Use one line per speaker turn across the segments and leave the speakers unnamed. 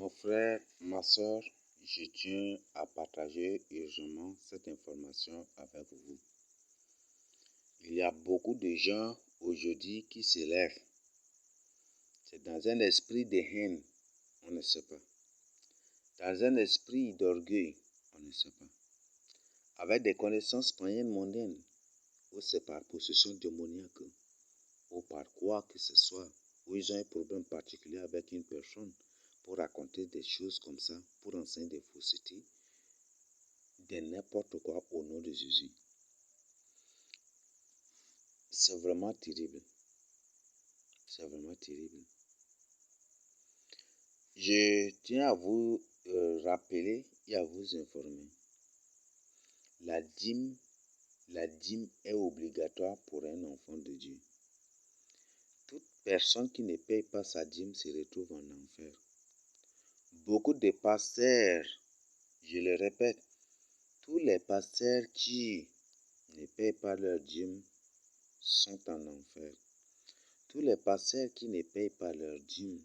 Mon frère, ma soeur, je tiens à partager urgemment cette information avec vous. Il y a beaucoup de gens aujourd'hui qui se lèvent. C'est dans un esprit de haine, on ne sait pas. Dans un esprit d'orgueil, on ne sait pas. Avec des connaissances païennes mondaines, ou c'est par possession démoniaque, ou par quoi que ce soit, où ils ont un problème particulier avec une personne, pour raconter des choses comme ça, pour enseigner des faussetés, de n'importe quoi au nom de Jésus. C'est vraiment terrible. C'est vraiment terrible. Je tiens à vous rappeler et à vous informer. La dîme est obligatoire pour un enfant de Dieu. Toute personne qui ne paye pas sa dîme se retrouve en enfer. Beaucoup de pasteurs, je le répète, tous les pasteurs qui ne payent pas leur dîme sont en enfer. Tous les pasteurs qui ne payent pas leur dîme,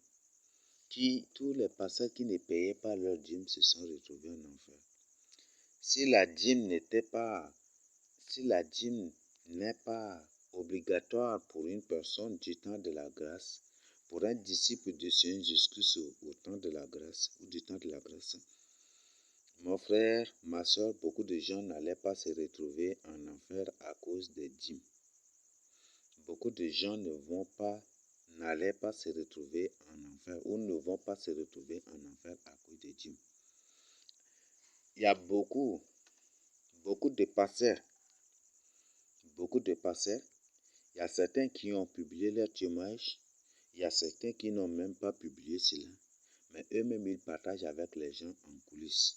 tous les pasteurs qui ne payaient pas leur dîme se sont retrouvés en enfer. Si la dîme n'est pas obligatoire pour une personne du temps de la grâce, pour un disciple du Seigneur Jésus-Christ au temps de la grâce ou du temps de la grâce, mon frère, ma soeur, beaucoup de gens n'allaient pas se retrouver en enfer à cause des dîmes. Beaucoup de gens n'allaient pas se retrouver en enfer ou ne vont pas se retrouver en enfer à cause des dîmes. Il y a beaucoup de pasteurs. Il y a certains qui ont publié leur témoignage. Il y a certains qui n'ont même pas publié cela. Mais eux-mêmes, ils partagent avec les gens en coulisses.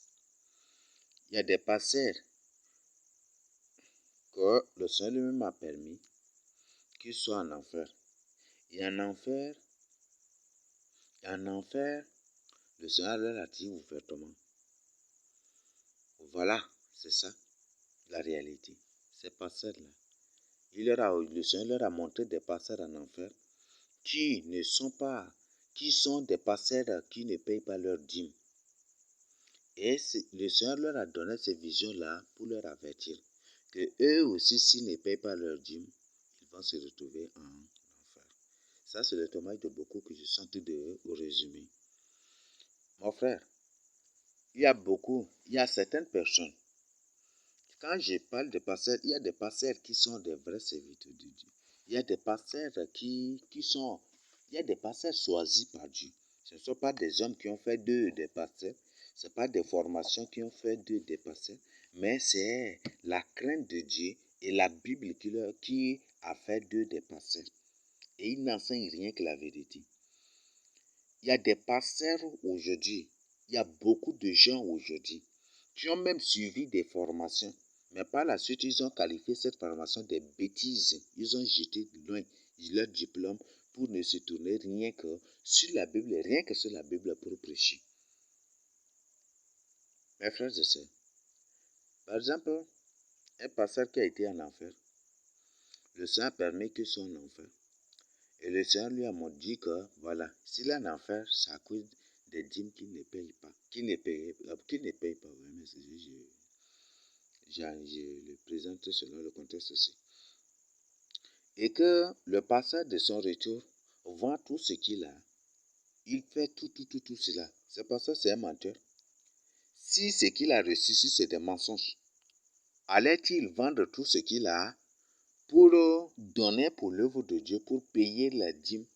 Il y a des pasteurs que le Seigneur lui-même a permis qu'ils soient en enfer. Et en enfer, le Seigneur leur a dit ouvertement. Voilà, c'est ça, la réalité. Ces pasteurs-là. Le Seigneur leur a montré des pasteurs en enfer qui sont des pasteurs qui ne payent pas leur dîme. Et le Seigneur leur a donné ces visions-là pour leur avertir que eux aussi, s'ils ne payent pas leur dîme, ils vont se retrouver en enfer. Ça, c'est le témoignage de beaucoup que je sens de résumer. Mon frère, il y a certaines personnes. Quand je parle de pasteurs, il y a des pasteurs qui sont des vrais serviteurs de Dieu. Il y a des pasteurs il y a des pasteurs choisis par Dieu. Ce ne sont pas des hommes qui ont fait d'eux des pasteurs. Ce ne sont pas des formations qui ont fait d'eux des pasteurs. Mais c'est la crainte de Dieu et la Bible qui a fait d'eux des pasteurs. Et ils n'enseignent rien que la vérité. Il y a des pasteurs aujourd'hui. Il y a beaucoup de gens aujourd'hui qui ont même suivi des formations. Mais par la suite, ils ont qualifié cette formation des bêtises. Ils ont jeté loin leur diplôme pour ne se tourner rien que sur la Bible pour prêcher. Mes frères et sœurs, par exemple, un pasteur qui a été en enfer, le Seigneur a permis qu'il soit en enfer. Et le Seigneur lui a dit que, voilà, s'il est en enfer, c'est à cause des dîmes qu'il ne paye pas. Qu'il ne paye pas, mais je le présente selon le contexte aussi. Et que le pasteur de son retour vend tout ce qu'il a. Il fait tout cela. Ce pasteur, c'est un menteur. Si ce qu'il a reçu, si c'est des mensonges, allait-il vendre tout ce qu'il a pour donner pour l'œuvre de Dieu, pour payer la dîme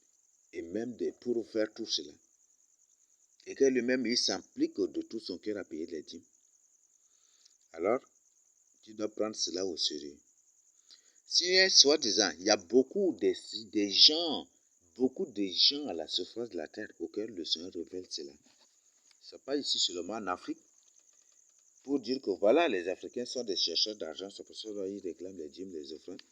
et même pour faire tout cela? Et que lui-même, il s'implique de tout son cœur à payer les dîmes. Alors, tu dois prendre cela au sérieux. Si, soi-disant, il y a beaucoup de gens à la surface de la terre auxquels le Seigneur révèle cela. Ce n'est pas ici seulement en Afrique, pour dire que voilà, les Africains sont des chercheurs d'argent, c'est pour ça qu'ils réclament les dîmes, les offrandes.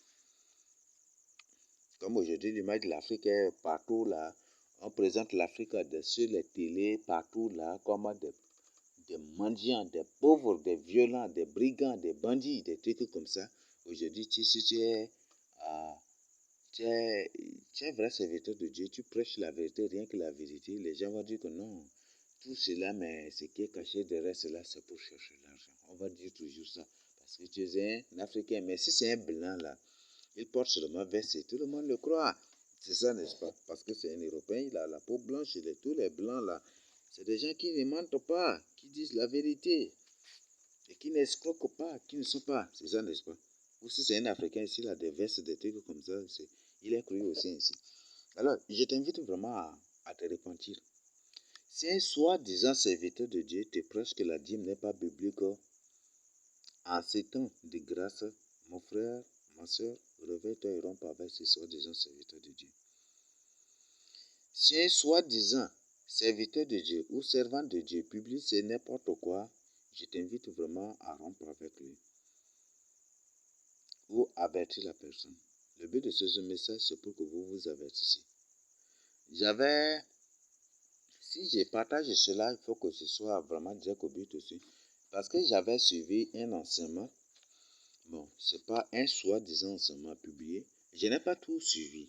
Comme aujourd'hui, l'image de l'Afrique est partout là. On présente l'Afrique sur les télés, partout là, comme des mendiants, des pauvres, des violents, des brigands, des bandits, des trucs comme ça. Aujourd'hui, si tu es un vrai serviteur de Dieu, tu prêches la vérité, rien que la vérité, les gens vont dire que non, tout cela, mais ce qui est caché derrière cela, c'est pour chercher l'argent. On va dire toujours ça. Parce que tu es un Africain, mais si c'est un blanc là, il porte seulement veste, tout le monde le croit. C'est ça, n'est-ce pas? Parce que c'est un Européen, il a la peau blanche, tous les blancs là. C'est des gens qui ne mentent pas, qui disent la vérité. Et qui n'escroquent pas, qui ne sont pas. C'est ça, n'est-ce pas? Ou si c'est un Africain, s'il a des vestes, des trucs comme ça, il est cru aussi ainsi. Alors, je t'invite vraiment à te repentir. Si un soi-disant serviteur de Dieu te prêche que la dîme n'est pas biblique, en ces temps de grâce, mon frère, ma soeur, réveille-toi et romps avec ce soi-disant serviteur de Dieu. Si un soi-disant serviteur de Dieu ou servant de Dieu publie c'est n'importe quoi, je t'invite vraiment à rompre avec lui ou avertir la personne. Le but de ce message, c'est pour que vous vous avertissiez. Si je partage cela, il faut que ce soit vraiment direct au but aussi. Parce que j'avais suivi un enseignement. Bon, c'est pas un soi-disant enseignement publié. Je n'ai pas tout suivi.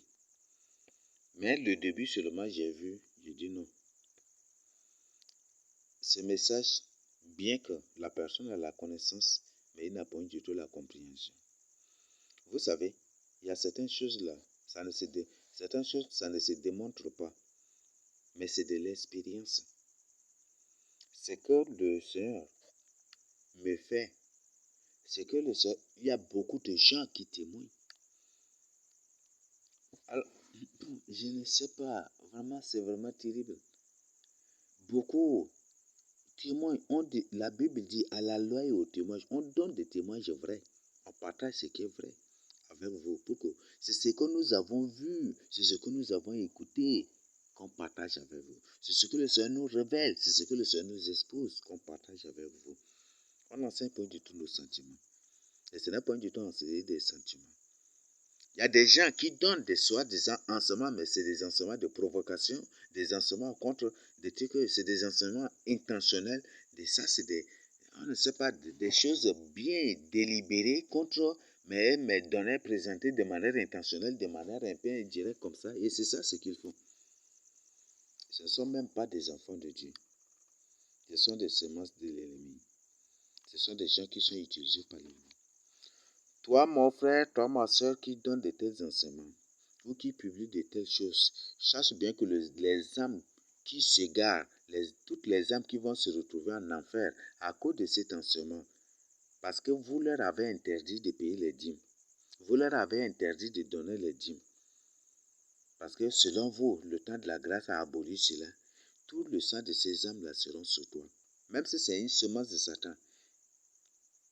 Mais le début seulement, j'ai vu, j'ai dit non. Ce message, bien que la personne a la connaissance, mais il n'a pas du tout la compréhension. Vous savez, il y a certaines choses là, certaines choses, ça ne se démontre pas, mais c'est de l'expérience. C'est que le Seigneur me fait, c'est que le Seigneur, il y a beaucoup de gens qui témoignent. Alors, je ne sais pas, vraiment, c'est vraiment terrible. Beaucoup témoignent, la Bible dit à la loi et au témoignage, on donne des témoignages vrais, on partage ce qui est vrai avec vous, pour que c'est ce que nous avons vu, c'est ce que nous avons écouté, qu'on partage avec vous. C'est ce que le Seigneur nous révèle, c'est ce que le Seigneur nous expose, qu'on partage avec vous. On n'enseigne pas du tout nos sentiments. Et ce n'est pas du tout enseigner des sentiments. Il y a des gens qui donnent des soi-disant enseignements, mais c'est des enseignements de provocation, des enseignements contre des trucs, c'est des enseignements intentionnels. Ça, c'est on ne sait pas, des choses bien délibérées contre, mais données, présentées de manière intentionnelle, de manière un peu indirecte comme ça. Et c'est ça ce qu'ils font. Ce ne sont même pas des enfants de Dieu. Ce sont des semences de l'ennemi. Ce sont des gens qui sont utilisés par l'ennemi. Toi, mon frère, toi, ma soeur, qui donne de tels enseignements, ou qui publie de telles choses, sache bien que les âmes qui s'égarent, toutes les âmes qui vont se retrouver en enfer à cause de cet enseignement, parce que vous leur avez interdit de payer les dîmes, vous leur avez interdit de donner les dîmes, parce que selon vous, le temps de la grâce a aboli cela, tout le sang de ces âmes-là seront sur toi, même si c'est une semence de Satan.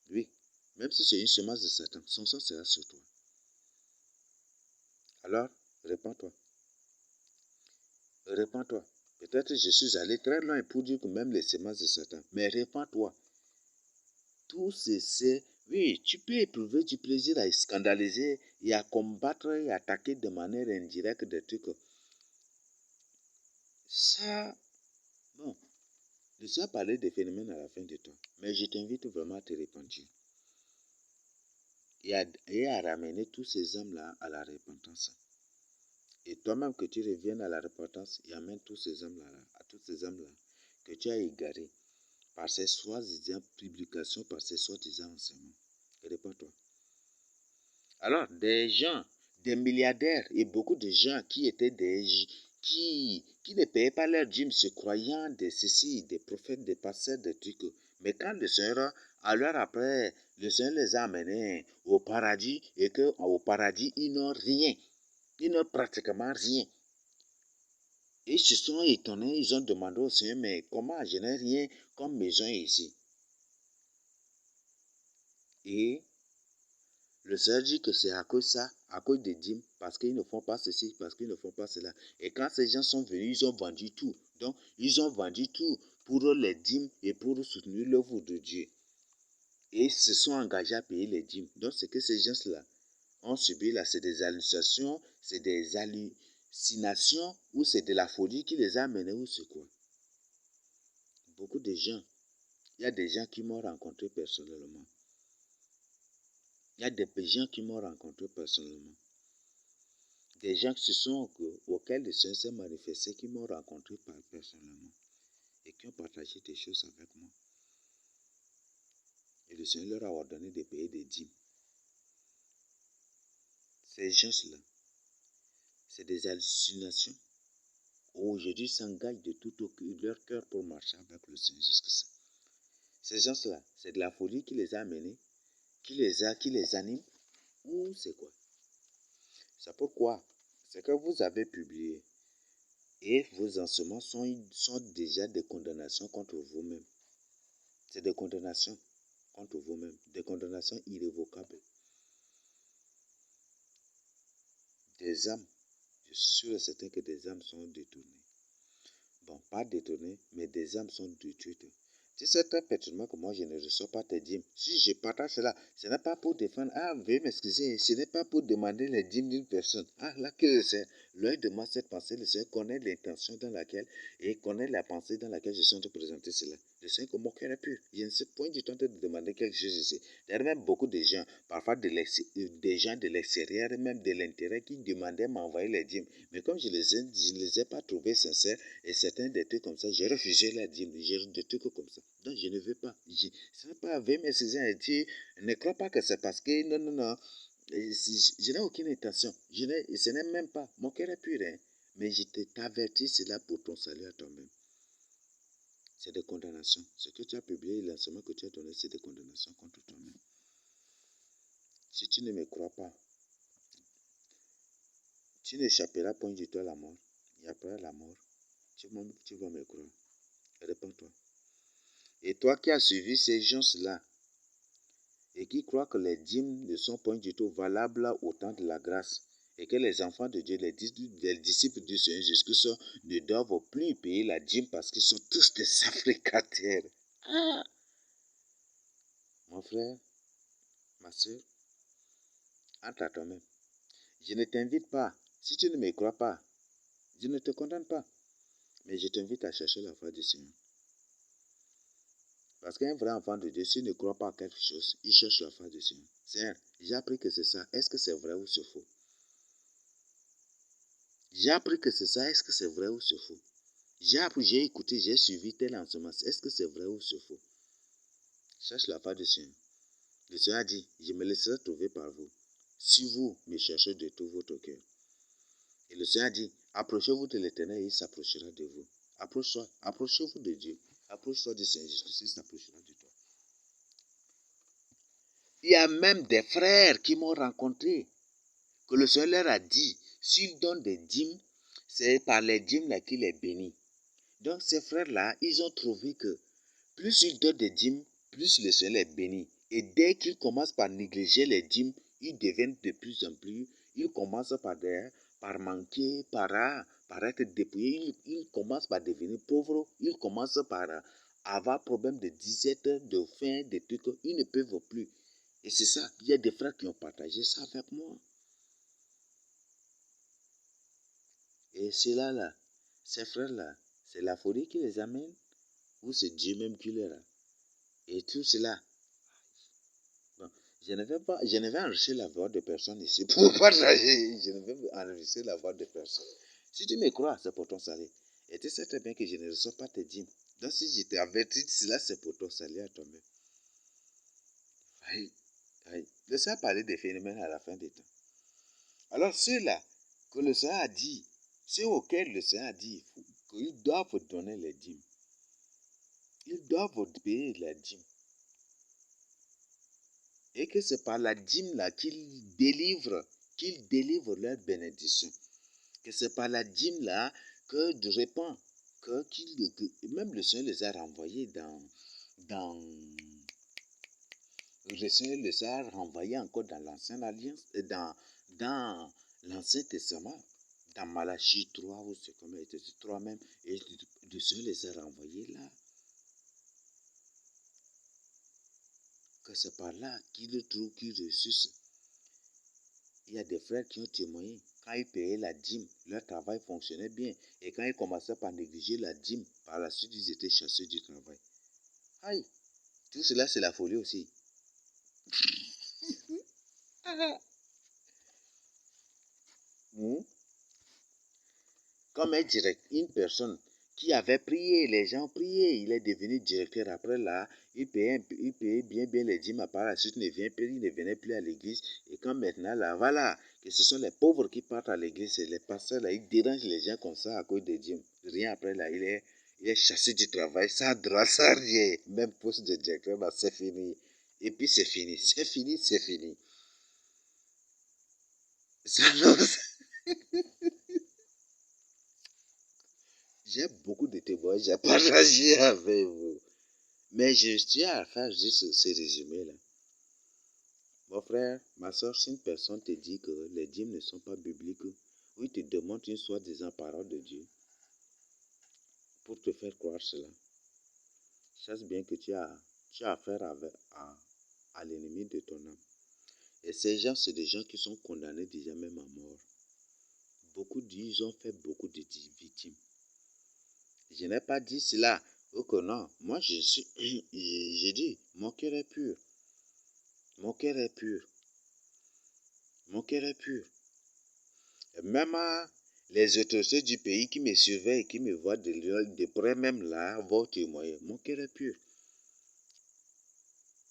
Oui, même si c'est une semence de Satan, son sang sera sur toi. Alors, répands-toi. Répands-toi. Peut-être que je suis allé très loin pour dire que même les semences de Satan. Mais répands-toi. Tout c'est... Oui, tu peux éprouver du plaisir à scandaliser et à combattre et attaquer de manière indirecte des trucs. Ça, bon, je sais parler des phénomènes à la fin de temps. Mais je t'invite vraiment à te repentir. Et à ramener tous ces hommes-là à la repentance. Et toi-même que tu reviennes à la repentance et amène tous ces hommes-là, à tous ces hommes-là que tu as égarés par ces soi-disant publications, par ces soi-disant enseignements. Réponds-toi. Alors, des gens, des milliardaires et beaucoup de gens qui étaient qui ne payaient pas leur dîme, se croyant des ceci, des prophètes, des pasteurs, des trucs. Mais quand le Seigneur, alors après, le Seigneur les a amenés au paradis et qu'au paradis, ils n'ont rien. Ils n'ont pratiquement rien. Et ils se sont étonnés, ils ont demandé au Seigneur, mais comment je n'ai rien comme maison ici? Et le Seigneur dit que c'est à cause de ça, à cause des dîmes, parce qu'ils ne font pas ceci, parce qu'ils ne font pas cela. Et quand ces gens sont venus, ils ont vendu tout. Donc, ils ont vendu tout pour les dîmes et pour soutenir l'œuvre de Dieu. Et ils se sont engagés à payer les dîmes. Donc, ce que ces gens-là ont subi là, c'est des hallucinations, c'est des hallucinations, ou c'est de la folie qui les a amenés, ou c'est quoi? Beaucoup de gens, il y a des gens qui m'ont rencontré personnellement. Il y a des gens qui m'ont rencontré personnellement. Des gens auxquels le Seigneur s'est manifesté, qui m'ont rencontré personnellement et qui ont partager des choses avec moi. Et le Seigneur leur a ordonné de payer des dîmes. Ces gens-là, c'est des hallucinations. Aujourd'hui, ils s'engagent de tout leur cœur pour marcher avec le Seigneur jusqu'à ça. Ces gens-là, c'est de la folie qui les a amenés, qui les anime, ou c'est quoi? C'est pourquoi, ce que vous avez publié et vos enseignements sont déjà des condamnations contre vous-même. C'est des condamnations contre vous-même, des condamnations irrévocables. Des âmes, je suis sûr et certain que des âmes sont détournées. Bon, pas détournées, mais des âmes sont détruites. Tu sais très pertinemment que moi je ne reçois pas tes dîmes. Si je partage cela, ce n'est pas pour défendre. Ah, veuillez m'excuser, ce n'est pas pour demander les dîmes d'une personne. Ah, là que c'est. L'œil de moi, cette pensée, le Seigneur connaît l'intention dans laquelle, et connaît la pensée dans laquelle je suis en train de présenter cela. Le Seigneur que mon cœur est pur. Je ne sais point du tout en train de demander quelque chose ici. D'ailleurs, même beaucoup de gens, parfois des gens de l'extérieur, même de l'intérieur, qui demandaient m'envoyer les dîmes. Mais comme je ne les ai pas trouvés sincères, et certains des trucs comme ça, j'ai refusé la dîme, j'ai des trucs comme ça. Donc je ne veux pas. Ce n'est pas avec mes saisons, ne crois pas que c'est parce que non. Je n'ai aucune intention. Ce n'est même pas. Mon cœur est pur, hein. Mais je t'avertis cela pour ton salut à toi-même. C'est des condamnations. Ce que tu as publié, l'enseignement que tu as donné, c'est des condamnations contre toi-même. Si tu ne me crois pas, tu n'échapperas point du tout à la mort. Et après la mort, tu vas me croire. Réponds-toi. Et toi qui as suivi ces gens-là, et qui croient que les dîmes ne sont point du tout valables au temps de la grâce, et que les enfants de Dieu, les disciples du Seigneur Jésus-Christ, ne doivent plus payer la dîme parce qu'ils sont tous des affrécataires. Ah! Mon frère, ma soeur, entre à toi-même. Je ne t'invite pas. Si tu ne me crois pas, je ne te condamne pas. Mais je t'invite à chercher la foi du Seigneur. Parce qu'un vrai enfant de Dieu, s'il ne croit pas à quelque chose, il cherche la foi du Seigneur. Seigneur, j'ai appris que c'est ça. Est-ce que c'est vrai ou c'est faux? J'ai appris que c'est ça. Est-ce que c'est vrai ou c'est faux? J'ai appris, j'ai écouté, j'ai suivi tel enseignement. Est-ce que c'est vrai ou c'est faux? Cherche la foi du Seigneur. Le Seigneur a dit, je me laisserai trouver par vous, si vous me cherchez de tout votre cœur. Et le Seigneur a dit, approchez-vous de l'Éternel et il s'approchera de vous. Approchez-vous de Dieu. Approche-toi du Seigneur Jésus-Christ, il s'approchera de toi. Il y a même des frères qui m'ont rencontré, que le Seigneur leur a dit, s'ils donnent des dîmes, c'est par les dîmes là qu'il est béni. Donc ces frères-là, ils ont trouvé que plus ils donnent des dîmes, plus le Seigneur les bénit. Et dès qu'ils commencent par négliger les dîmes, ils deviennent de plus en plus, ils commencent par manquer, par être dépouillés, ils commencent par devenir pauvres, ils commencent par avoir problème de disette, de faim, de trucs, ils ne peuvent plus. Et c'est ça, il y a des frères qui ont partagé ça avec moi. Et ceux-là, ces frères-là, c'est la folie qui les amène, ou c'est Dieu même qui les a. Et tout cela, bon, je ne vais enregistrer la voix de personne ici pour partager. Je ne vais enregistrer la voix de personne. Si tu me crois, c'est pour ton salut. Et tu sais très bien que je ne reçois pas tes dîmes. Donc si je t'ai averti, cela c'est pour ton salut à toi-même. Aïe, aïe. Le Seigneur a parlé des phénomènes à la fin des temps. Alors ceux-là que le Seigneur a dit, ceux auxquels le Seigneur a dit qu'ils doivent donner les dîmes. Ils doivent payer la dîme. Et que c'est par la dîme là qu'ils délivrent leur bénédiction. Que c'est par la dîme là que de répand, que même le Seigneur les a renvoyés dans le Seigneur les a renvoyés encore dans l'ancienne alliance, dans l'Ancien Testament, dans Malachie 3 ou c'est comme 3 même, et le Seigneur les a renvoyés là. Que c'est par là qu'ils trouvent qu'ils ressuscitent. Il y a des frères qui ont témoigné. Quand ils payaient la dîme, leur travail fonctionnait bien. Et quand ils commençaient par négliger la dîme, par la suite, ils étaient chassés du travail. Aïe! Tout cela, c'est la folie aussi. Comme un direct, une personne qui avait prié, les gens priaient, il est devenu directeur. Après là, il payait bien les dîmes. Par la suite, il ne venait plus à l'église. Et quand maintenant, là, voilà, que ce sont les pauvres qui partent à l'église, c'est les pasteurs, là, ils dérangent les gens comme ça à cause des dîmes. Rien après, là, il est chassé du travail, ça droit, ça rien. Même poste de directeur, là, c'est fini. Et puis c'est fini, c'est fini, c'est fini. J'ai beaucoup de témoignages à partager avec vous. Mais je tiens à faire juste ce résumé-là. Mon frère, ma soeur, si une personne te dit que les dîmes ne sont pas bibliques, ou il te demande une soi-disant parole de Dieu pour te faire croire cela, sache bien que tu as affaire à l'ennemi de ton âme. Et ces gens, c'est des gens qui sont condamnés déjà même à mort. Beaucoup disent, ils ont fait beaucoup de victimes. Je n'ai pas dit cela, ou que non. Moi, j'ai dit, mon cœur est pur. Mon cœur est pur. Mon cœur est pur. Et même les autorités du pays qui me surveillent et qui me voient de près même là, vont témoigner. Mon cœur est pur.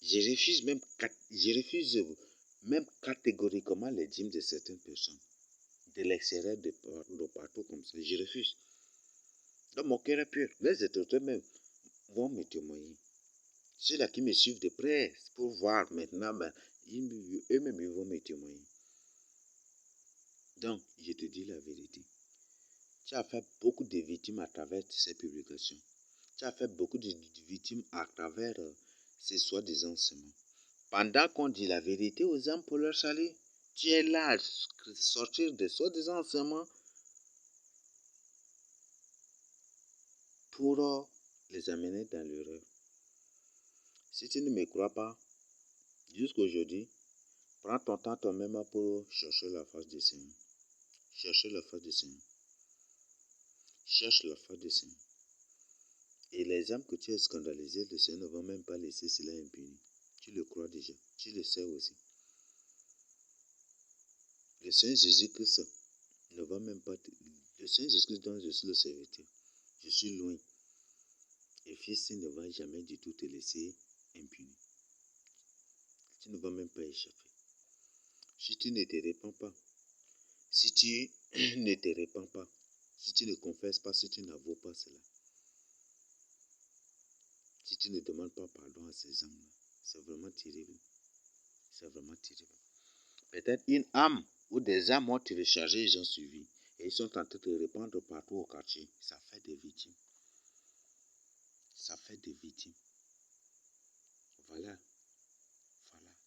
Je refuse même catégoriquement les dîmes de certaines personnes. De l'extérieur, de partout comme ça. Je refuse. Donc mon cœur est pur. Les autorités même vont me témoigner. Ceux-là qui me suivent de près pour voir maintenant, eux-mêmes ils vont me témoigner. Donc, je te dis la vérité. Tu as fait beaucoup de victimes à travers ces publications. Tu as fait beaucoup de victimes à travers ces soi-disant enseignements. Pendant qu'on dit la vérité aux âmes pour leur salut, tu es là à sortir de soi-disant enseignements pour les amener dans l'erreur. Si tu ne me crois pas, jusqu'aujourd'hui, prends ton temps toi-même pour chercher la face du Seigneur. Cherchez la face du Seigneur. Cherche la face du Seigneur. Et les âmes que tu as scandalisées, le Seigneur ne va même pas laisser cela impuni. Tu le crois déjà. Tu le sais aussi. Le Seigneur Jésus-Christ ne va même pas te... Le Seigneur Jésus-Christ dont je suis le serviteur. Je suis loin. Et fils ne va jamais du tout te laisser impuni. Tu ne vas même pas échapper. Si tu ne te répands pas, si tu ne te répands pas, si tu ne confesses pas, si tu n'avoues pas cela, si tu ne demandes pas pardon à ces âmes-là, c'est vraiment terrible. C'est vraiment terrible. Peut-être une âme ou des âmes ont téléchargé, ils ont suivi. Et ils sont en train de répandre partout au quartier. Ça fait des victimes. Ça fait des victimes. Voilà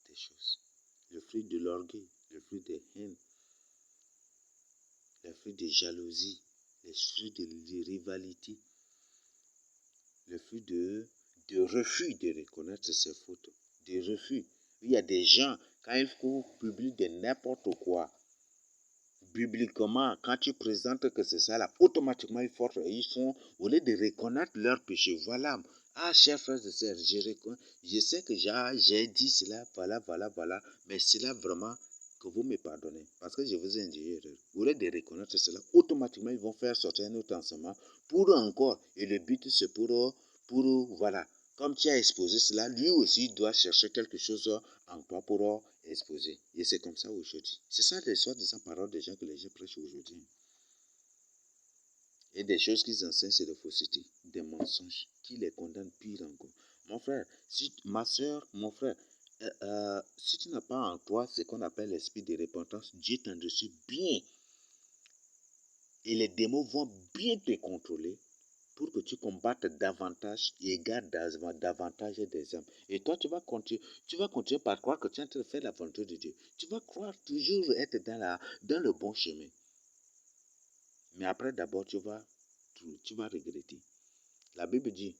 des choses. Le fruit de l'orgueil, le fruit des haines, le fruit de jalousie, le fruit de rivalité, le fruit de refus de reconnaître ses fautes, de refus. Il y a des gens, quand ils publient de n'importe quoi, bibliquement, quand tu présentes que c'est ça, là, automatiquement, ils font, au lieu de reconnaître leur péché, voilà, chers frères et sœurs, je sais que j'ai dit cela, voilà, mais cela vraiment, que vous me pardonnez, parce que je vous ai induit erreur. Au lieu de reconnaître cela, automatiquement, ils vont faire sortir un autre enseignement, pour encore, et le but, c'est pour voilà, comme tu as exposé cela, lui aussi doit chercher quelque chose en toi pour exposer. Et c'est comme ça aujourd'hui. C'est ça les soi-disant paroles des gens que les gens prêchent aujourd'hui. Et des choses qu'ils enseignent, c'est des faussetés, des mensonges, qui les condamnent pire encore. Mon frère, ma soeur, mon frère, si tu n'as pas en toi ce qu'on appelle l'esprit de repentance, Dieu t'en reçu bien. Et les démons vont bien te contrôler pour que tu combattes davantage et gardes davantage des âmes. Et toi, tu vas continuer par croire que tu es en train de faire la volonté de Dieu. Tu vas croire toujours être dans le bon chemin. Mais après, d'abord, tu vas regretter. La Bible dit,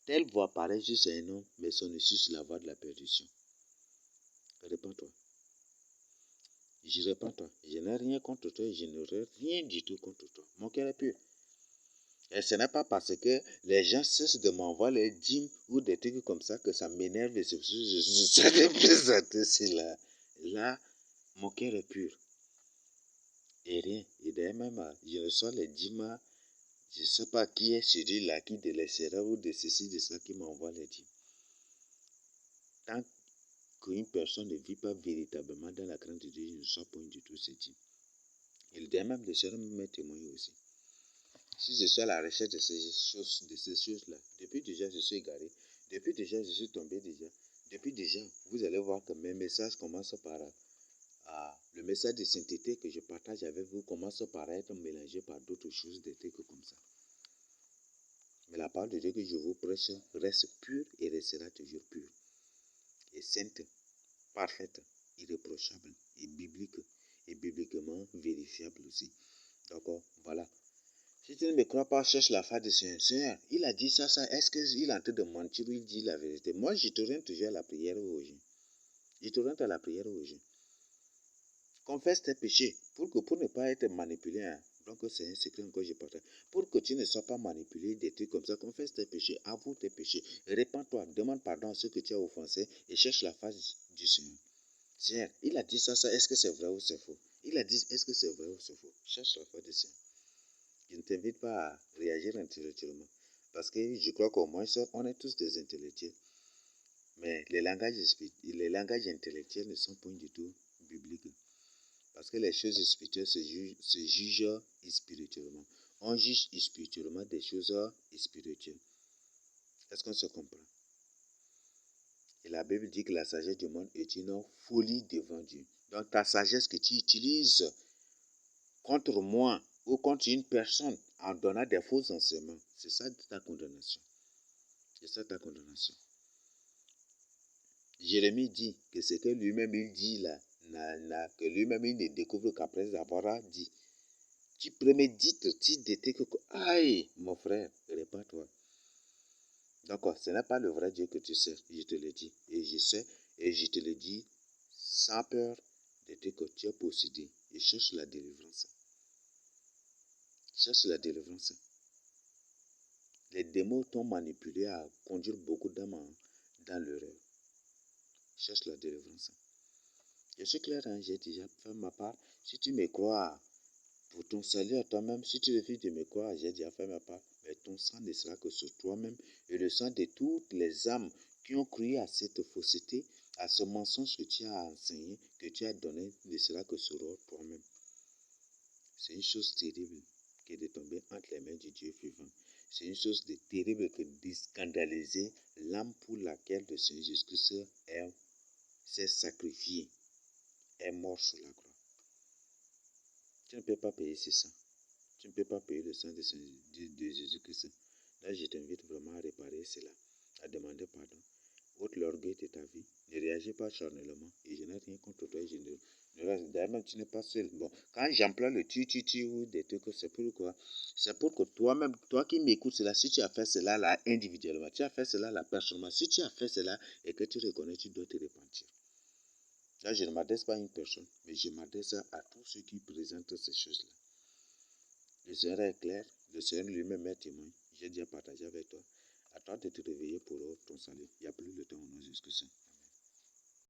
telle voie paraît juste à un homme, mais son issue c'est la voie de la perdition. Réponds-toi. Je réponds-toi. Je n'ai rien contre toi et je n'aurai rien du tout contre toi. Mon cœur est pur. Et ce n'est pas parce que les gens cessent de m'envoyer les dîmes ou des trucs comme ça que ça m'énerve et c'est pour ça que je suis de présenter cela. Là, mon cœur est pur. Et rien. Et d'ailleurs même, je reçois les dîmes, Je ne sais pas qui est celui-là qui délaissera ou de ceci, de ça qui m'envoie les dires. Tant qu'une personne ne vit pas véritablement dans la crainte de Dieu, il ne soit point du tout ces dires. Il dit même de sera mes témoins aussi. Si je suis à la recherche de ces choses-là, depuis déjà je suis égaré, depuis déjà je suis tombé déjà, depuis déjà, vous allez voir que mes messages commencent par le message de sainteté que je partage avec vous commence par être mélangé par d'autres choses, des trucs comme ça. Mais la parole de Dieu que je vous prêche reste pure et restera toujours pure. Et sainte, parfaite, irréprochable, et biblique, et bibliquement vérifiable aussi. D'accord, voilà. Si tu ne me crois pas, cherche la face de Seigneur. Seigneur, il a dit ça, est-ce qu'il est en train de mentir ou il dit la vérité? Moi, je t'oriente toujours à la prière au jeûne. Je t'oriente à la prière au jeûne. Confesse tes péchés pour ne pas être manipulé. Hein. Donc, c'est un secret encore que je partage. Pour que tu ne sois pas manipulé, des trucs comme ça, confesse tes péchés, avoue tes péchés, répands-toi, demande pardon à ceux que tu as offensés et cherche la face du Seigneur. Seigneur, il a dit ça, est-ce que c'est vrai ou c'est faux? Il a dit, est-ce que c'est vrai ou c'est faux? Cherche la face du Seigneur. Je ne t'invite pas à réagir intellectuellement. Parce que je crois qu'au moins, on est tous des intellectuels. Mais les langages intellectuels ne sont pas du tout bibliques. Parce que les choses spirituelles se jugent spirituellement. On juge spirituellement des choses spirituelles. Est-ce qu'on se comprend? Et la Bible dit que la sagesse du monde est une folie devant Dieu. Donc ta sagesse que tu utilises contre moi ou contre une personne en donnant des faux enseignements, c'est ça ta condamnation. C'est ça ta condamnation. Jérémie dit que ce que lui-même il dit là, que lui-même il ne découvre qu'après avoir dit. Tu prémédites, tu détectes que, aïe, mon frère, répands-toi. Donc, ce n'est pas le vrai Dieu que tu sais, je te le dis. Et je sais, et je te le dis sans peur de dire que tu es possédé. Et cherche la délivrance. Cherche la délivrance. Les démons t'ont manipulé à conduire beaucoup d'âmes dans l'erreur. Cherche la délivrance. Je suis clair, hein, j'ai déjà fait ma part. Si tu me crois pour ton salut à toi-même, si tu refuses de me croire, j'ai déjà fait ma part. Mais ton sang ne sera que sur toi-même et le sang de toutes les âmes qui ont cru à cette fausseté, à ce mensonge que tu as enseigné, que tu as donné, ne sera que sur toi-même. C'est une chose terrible que de tomber entre les mains du Dieu vivant. C'est une chose de terrible que de scandaliser l'âme pour laquelle le Seigneur Jésus-Christ s'est sacrifié, est mort sur la croix. Tu ne peux pas payer ce sang. Tu ne peux pas payer le sang de Jésus-Christ. Là, je t'invite vraiment à réparer cela, à demander pardon. Ôte l'orgueil de ta vie. Ne réagis pas charnellement. Et je n'ai rien contre toi. D'ailleurs, tu n'es pas seul. Bon, quand j'emploie le tu ou des trucs, c'est pourquoi? C'est pour que toi-même, toi qui m'écoutes cela, si tu as fait cela là individuellement, tu as fait cela là personnellement, si tu as fait cela et que tu reconnais, tu dois te repentir. Là, je ne m'adresse pas à une personne, mais je m'adresse à tous ceux qui présentent ces choses-là. Le Seigneur est clair, le Seigneur lui-même est témoin. J'ai déjà partagé avec toi. À toi de te réveiller pour ton salut. Il n'y a plus le temps au nom de Jésus-Christ.